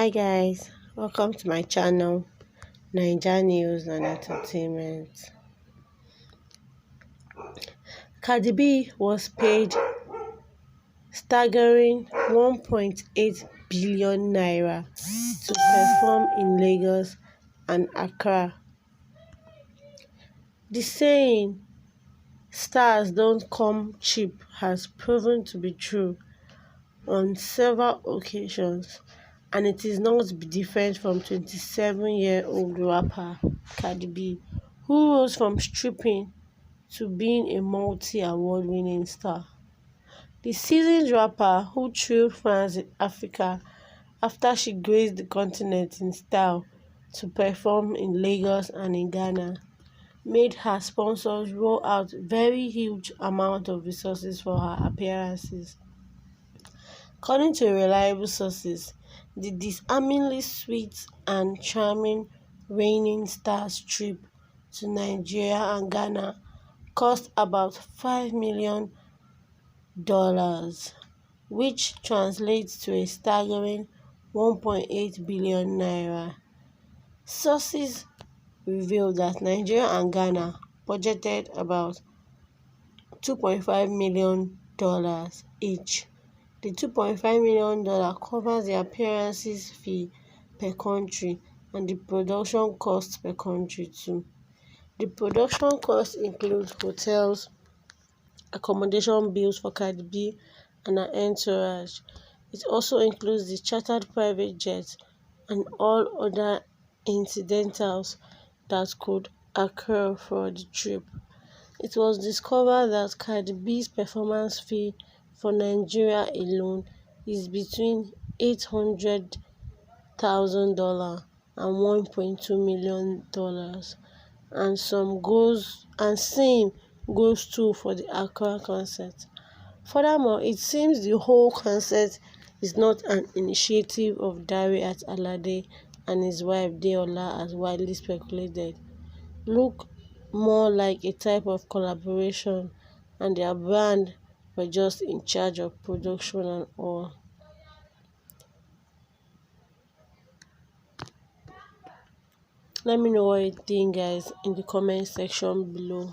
Hi guys, welcome to my channel, NAIJA News and Entertainment. Cardi B was paid staggering 1.8 billion naira to perform in Lagos and Accra. The saying, "stars don't come cheap," has proven to be true on several occasions, and it is not different from 27-year-old rapper Cardi B, who rose from stripping to being a multi-award-winning star. The seasoned rapper, who thrilled fans in Africa after she graced the continent in style to perform in Lagos and in Ghana, made her sponsors roll out very huge amount of resources for her appearances. According to reliable sources, the disarmingly sweet and charming reigning star's trip to Nigeria and Ghana cost about $5 million, which translates to a staggering 1.8 billion naira. Sources revealed that Nigeria and Ghana budgeted about $2.5 million each. The $2.5 million covers the appearances fee per country and the production costs per country too. The production costs include hotels, accommodation bills for Cardi B and her entourage. It also includes the chartered private jet and all other incidentals that could occur for the trip. It was discovered that Cardi B's performance fee for Nigeria alone is between $800,000 and $1.2 million, and same goes too for the Accra concert. Furthermore, it seems the whole concert is not an initiative of Dare Alade and his wife Deola as widely speculated. Look more like a type of collaboration, and their brand were just in charge of production and all. Let me know what you think, guys, in the comment section below.